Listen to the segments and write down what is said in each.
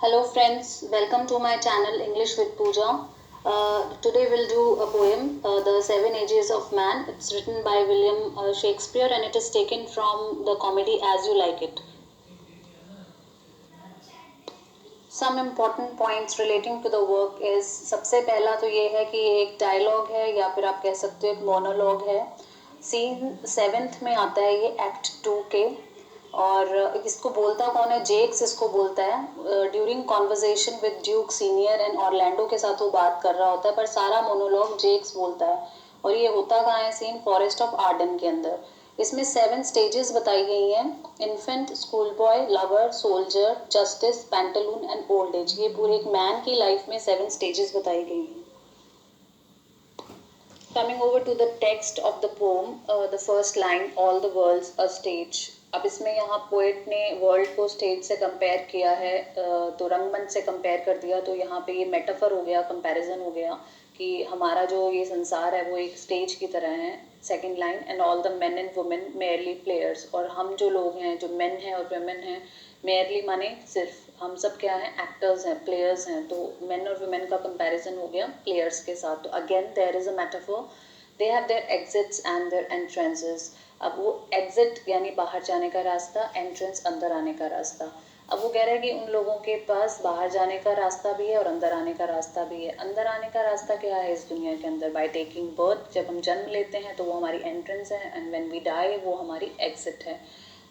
Hello friends, welcome to my channel English with Pooja. Today we'll do a poem, The Seven Ages of Man. It's written by William Shakespeare and it is taken from the comedy As You Like It. Some important points relating to the work is सबसे पहला तो ये है कि ये एक dialogue है या फिर आप कह सकते हो एक मोनोलॉग है. सीन 7th में आता है ये एक्ट 2 के. और इसको बोलता कौन है? जेक्स इसको बोलता है. During conversation with Duke senior and Orlando के साथ वो बात कर रहा होता है, पर सारा मोनोलॉग जेक्स बोलता है. और ये होता कहाँ है? सीन फॉरेस्ट ऑफ आर्डन के अंदर. इसमें 7 स्टेजेस बताई गई हैं: infant, school boy, lover, soldier, justice, pantaloon and old age. ये पूरे एक मैन की लाइफ में 7 स्टेजेस बताई गई हैं. Coming over to the text of the poem, the first line, all the world's a stage. अब इसमें यहाँ पोएट ने वर्ल्ड को स्टेज से कंपेयर किया है, तो रंगमंच से कंपेयर कर दिया. तो यहाँ पे ये मेटाफर हो गया, कंपैरिजन हो गया कि हमारा जो ये संसार है वो एक स्टेज की तरह है. Second line, and all the main and women merely players. और हम जो लोग हैं, जो मेन हैं और वुमेन हैं, मेयरली माने सिर्फ, हम सब क्या हैं? एक्टर्स हैं, प्लेयर्स हैं. तो मेन और वुमेन का कंपैरिजन हो गया प्लेयर्स के साथ. तो again there is a metaphor. They have their exits and their entrances. अब वो एग्जिट यानी बाहर जाने का रास्ता, एंट्रेंस अंदर आने का रास्ता. अब वो कह रहा है कि उन लोगों के पास बाहर जाने का रास्ता भी है और अंदर आने का रास्ता भी है. अंदर आने का रास्ता क्या है इस दुनिया के अंदर? By taking birth. जब हम जन्म लेते हैं तो वो हमारी एंट्रेंस है, एंड व्हेन वी डाई वो हमारी एग्जिट है.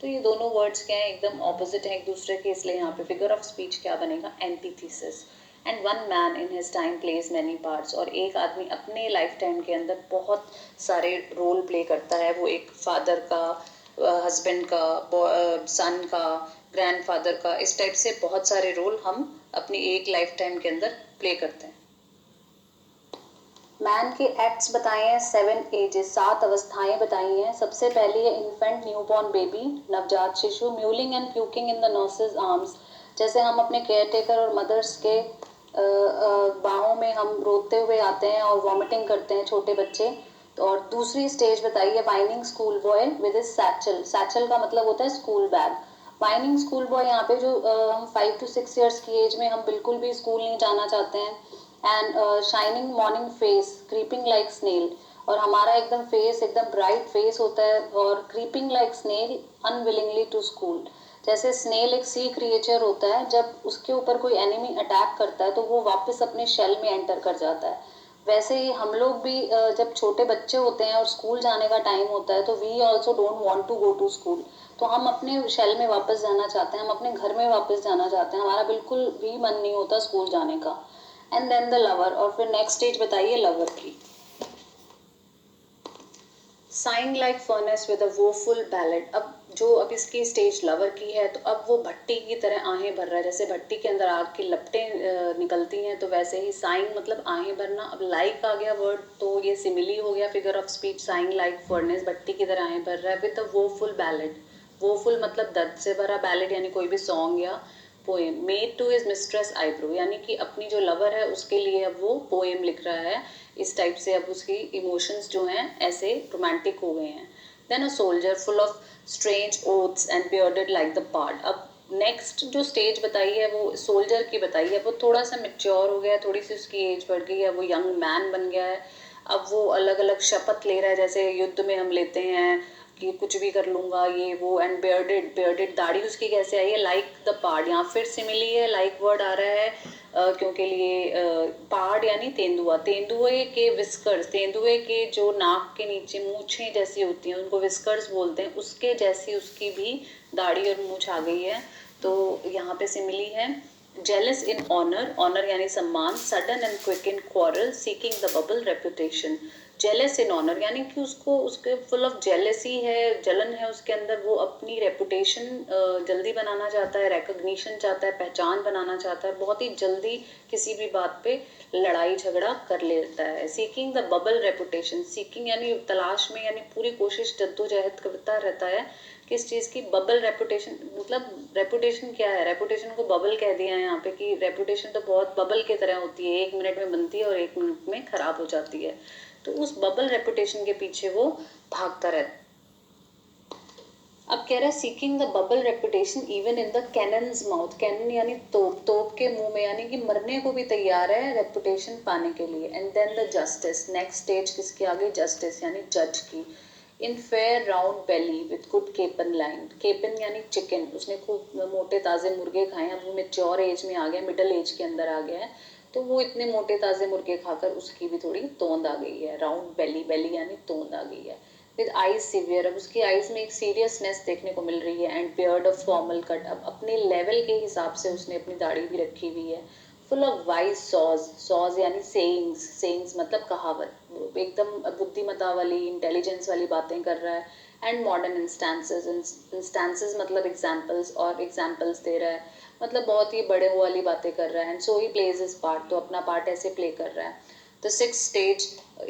तो ये दोनों वर्ड्स क्या है? एकदम ऑपोजिट है एक दूसरे के. इसलिए यहाँ पे फिगर ऑफ स्पीच क्या बनेगा? Antithesis. And one man in his time plays many parts. और एक आदमी अपने लाइफ टाइम के अंदर बहुत सारे रोल प्ले करता है. वो एक फादर का, हस्बैंड का, सन का, ग्रैंडफादर का, इस टाइप से बहुत सारे रोल हम अपनी एक लाइफ टाइम के अंदर प्ले करते हैं. मैन के एक्ट्स बताए हैं 7 एजेस, 7 अवस्थाएं बताई हैं. सबसे पहली है इन्फेंट, न्यूबॉर्न बेबी, नवजात शिशु. Mewling and puking in the nurses arms. जैसे हम अपने केयर टेकर और मदर्स के बाहों में हम रोते हुए आते हैं और वॉमिटिंग करते हैं छोटे बच्चे. तो और दूसरी स्टेज बताई है whining school boy with his satchel. Satchel का मतलब होता है school bag. Whining school boy यहाँ पे जो हम 5 to 6 ईयर्स की एज में हम बिल्कुल भी स्कूल नहीं जाना चाहते हैं. And shining morning face, creeping like snail. और हमारा एकदम फेस एकदम ब्राइट फेस होता है. और creeping like snail unwillingly to school. जैसे स्नेल एक सी क्रिएचर होता है, जब उसके ऊपर कोई एनिमी अटैक करता है तो वो वापस अपने शेल में एंटर कर जाता है. वैसे ही हम लोग भी जब छोटे बच्चे होते हैं और स्कूल जाने का टाइम होता है तो we also don't want to go to school. तो हम अपने शेल में वापस जाना चाहते हैं, हम अपने घर में वापस जाना चाहते हैं. हमारा बिल्कुल भी मन नहीं होता स्कूल जाने का. And then the lover. और फिर नेक्स्ट स्टेज बताइए लवर की. Sighing like furnace with a woeful ballet. अब इसकी स्टेज लवर की है, तो अब वो भट्टी की तरह आहें भर रहा है. जैसे भट्टी के अंदर आग की लपटें निकलती हैं, तो वैसे ही साइंग मतलब आहें भरना. अब लाइक आ गया वर्ड, तो ये सिमिली हो गया figure of speech. Sighing like furnace, भट्टी की तरह आहें भर रहा है with a woeful ballad. Woeful मतलब दर्द से भरा, बैलेट यानी कोई भी सॉन्ग या poem. Made to his mistress eyebrow, यानी कि अपनी जो लवर है उसके लिए अब वो पोएम लिख रहा है. इस टाइप से अब उसकी इमोशंस जो हैं ऐसे रोमांटिक हो गए हैं. Then a soldier full of strange oaths and bearded like the part. अब नेक्स्ट जो स्टेज बताई है वो सोल्जर की बताई है. वो थोड़ा सा मेच्योर हो गया है, थोड़ी सी उसकी एज बढ़ गई है, वो यंग मैन बन गया है. अब वो अलग अलग शपथ ले रहा है, जैसे युद्ध में हम लेते हैं कि कुछ भी कर लूंगा ये वो. एंड बियर्डेड, बियर्डेड दाढ़ी उसकी कैसे आई है? Like the pard. यहाँ फिर सिमिली है, लाइक वर्ड आ रहा है क्योंकि लिए पार्ड यानी तेंदुआ. तेंदुए के विस्कर्स, तेंदुए के जो नाक के नीचे मूछें जैसी होती हैं उनको विस्कर्स बोलते हैं, उसके जैसी उसकी भी दाढ़ी और मूछ आ गई है. तो यहाँ पे सिमिली है. जेलस इन ऑनर, ऑनर यानी सम्मान. Sudden and quick in quarrel, seeking the bubble reputation. Jealous in honour यानी कि उसको उसके फुल ऑफ जेलसी है, जलन है उसके अंदर. वो अपनी रेपुटेशन जल्दी बनाना चाहता है, रिकॉग्निशन चाहता है, पहचान बनाना चाहता है. बहुत ही जल्दी किसी भी बात पे लड़ाई झगड़ा कर लेता है. Seeking the bubble reputation, seeking यानी तलाश में, यानी पूरी कोशिश जद्दोजहद करता रहता है. किस चीज़ की? Bubble reputation. मतलब रेपुटेशन क्या है? रेपुटेशन को बबल कह दिया है यहाँ पे कि रेपुटेशन तो बहुत बबल की तरह होती है, 1 मिनट में बनती है और 1 मिनट में खराब हो जाती है. तो उस बबल रेपुटेशन के पीछे वो भागता रहता है. अब कह रहा है seeking the bubble reputation even in the cannon's mouth, cannon यानी तोप, तोप के मुंह में, यानी कि मरने को भी तैयार है रेपुटेशन पाने के लिए। And then the justice, next stage किसकी आ गई, जस्टिस यानी जज की। In fair round belly with good capon line, capon यानी चिकन, उसने खूब मोटे ताज़े मुर्गे खाए, अब वो मेच्योर एज में आ गया, मिडल एज के अंदर आ गया है, तो वो इतने मोटे ताज़े मुर्गे खाकर उसकी भी थोड़ी तोंद आ गई है। राउंड बेली, बेली यानी तोंद आ गई है। विद आईज सीवियर, अब उसकी आईज में एक सीरियसनेस देखने को मिल रही है। And beard of formal cut, अब अपने लेवल के हिसाब से उसने अपनी दाढ़ी भी रखी हुई है। फुल ऑफ वाइज सॉज, सॉज यानी सेइंग्स, सेइंग्स मतलब कहावत, एकदम बुद्धिमता वाली, इंटेलिजेंस वाली बातें कर रहा है। एंड मॉडर्न इंस्टांसेस, इंस्टांसेस मतलब एग्जाम्पल्स, और एग्जाम्पल्स दे रहा है, मतलब बहुत ही बड़े वो वाली बातें कर रहा है। And so he plays his part, तो अपना पार्ट ऐसे प्ले कर रहा है। The six stage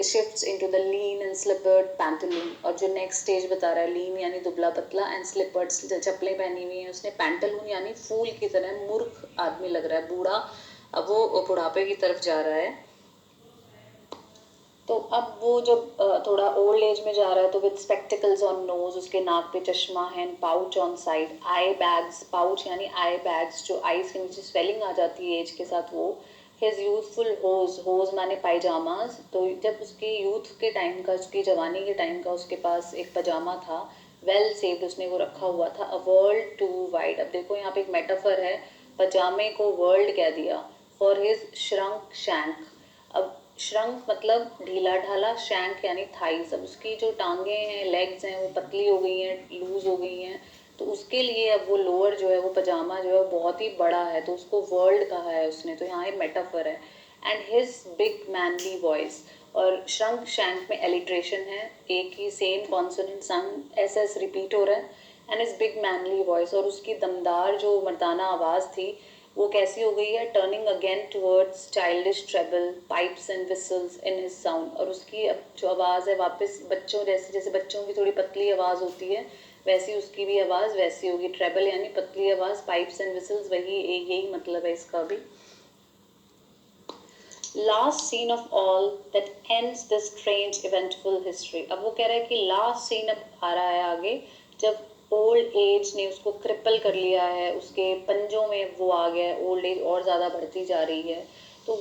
shifts into the lean and slippered pantaloon, और जो नेक्स्ट स्टेज बता रहा है, लीन यानी दुबला पतला, एंड स्लिपर्ड चप्पलें पहनी हुई हैं उसने, पैंटलून यानी फूल की तरह मूर्ख आदमी लग रहा है, बूढ़ा, अब वो बुढ़ापे की तरफ जा रहा है। तो अब वो जब थोड़ा ओल्ड एज में जा रहा है, तो विद स्पेक्टिकल्स ऑन नोज, उसके नाक पे चश्मा है, pouch on side, I bags, pouch यानी आई बैग्स, जो आईज के नीचे स्वेलिंग आ जाती है एज के साथ वो। हिज यूथफुल होज, होज माने पायजामाज, तो जब उसके यूथ के टाइम का, उसकी जवानी के टाइम का उसके पास एक पजामा था, वेल सेव्ड, उसने वो रखा हुआ था। अ वर्ल्ड टू वाइड, अब देखो यहाँ पे एक मेटाफर है, पजामे को वर्ल्ड कह दिया। फॉर हिज श्रंक शैंक, अब श्रंक मतलब ढीला ढाला, शैंक यानी थाइज, अब उसकी जो टांगे हैं, लेग्स हैं, वो पतली हो गई हैं, लूज हो गई हैं, तो उसके लिए अब वो लोअर जो है, वो पजामा जो है, वो बहुत ही बड़ा है, तो उसको वर्ल्ड कहा है उसने, तो यहाँ एक मेटाफर है। And his big manly voice, और श्रंक शैंक में एलिट्रेशन है, एक ही same consonant sound S S repeat हो रहा है। And his big manly voice, और उसकी दमदार जो मर्दाना आवाज़ थी, वो कैसी हो गई है, turning again towards childish treble, pipes and whistles in his sound, और उसकी अब जो आवाज़ है वापस बच्चों जैसे, जैसे बच्चों की थोड़ी पतली आवाज़ होती है, वैसी उसकी भी आवाज़ वैसी होगी। ट्रेबल यानी पतली आवाज़, पाइप्स एंड विसल्स वही, यही मतलब है इसका भी। Last scene of all that ends this strange eventful history, अब वो कह रहा है कि लास्ट सीन अब आ रहा है आगे, जब ओल्ड एज ने उसको क्रिपल कर लिया है, उसके पंजों में वो आ गया है, ओल्ड एज और ज़्यादा बढ़ती जा रही है, तो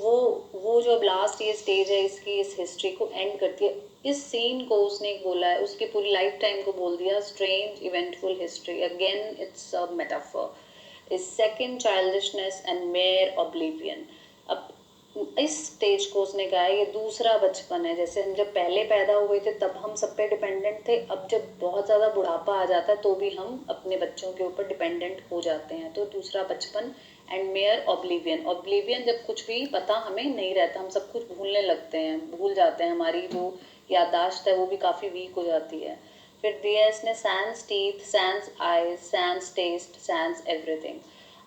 वो जो अब लास्ट ये स्टेज है इसकी, इस हिस्ट्री को एंड करती है। इस सीन को उसने बोला है, उसकी पूरी लाइफ टाइम को बोल दिया strange eventful history, again it's a metaphor, is second childishness and mayor oblivion. अब इस स्टेज को उसने कहा है ये दूसरा बचपन है, जैसे हम जब पहले पैदा हुए थे तब हम सब पे डिपेंडेंट थे, अब जब बहुत ज़्यादा बुढ़ापा आ जाता है तो भी हम अपने बच्चों के ऊपर डिपेंडेंट हो जाते हैं, तो दूसरा बचपन। एंड मेयर ऑब्लिवियन, ऑब्लिवियन जब कुछ भी पता हमें नहीं रहता, हम सब कुछ भूलने लगते हैं, भूल जाते हैं, हमारी जो याददाश्त है वो भी काफ़ी वीक हो जाती है। फिर दिया इसने sans teeth, sans eyes, sans taste, sans everything.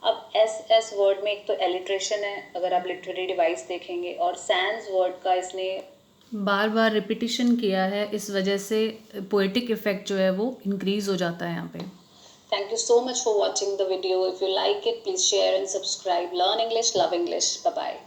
अब एस वर्ड में एक तो एलिट्रेशन है, अगर आप लिटरेरी डिवाइस देखेंगे, और सैंस वर्ड का इसने बार बार रिपीटिशन किया है, इस वजह से पोएटिक इफेक्ट जो है वो इंक्रीज हो जाता है यहाँ पे। Thank you so much for watching the video. If you like it please share and subscribe. Learn English, love English. Bye bye.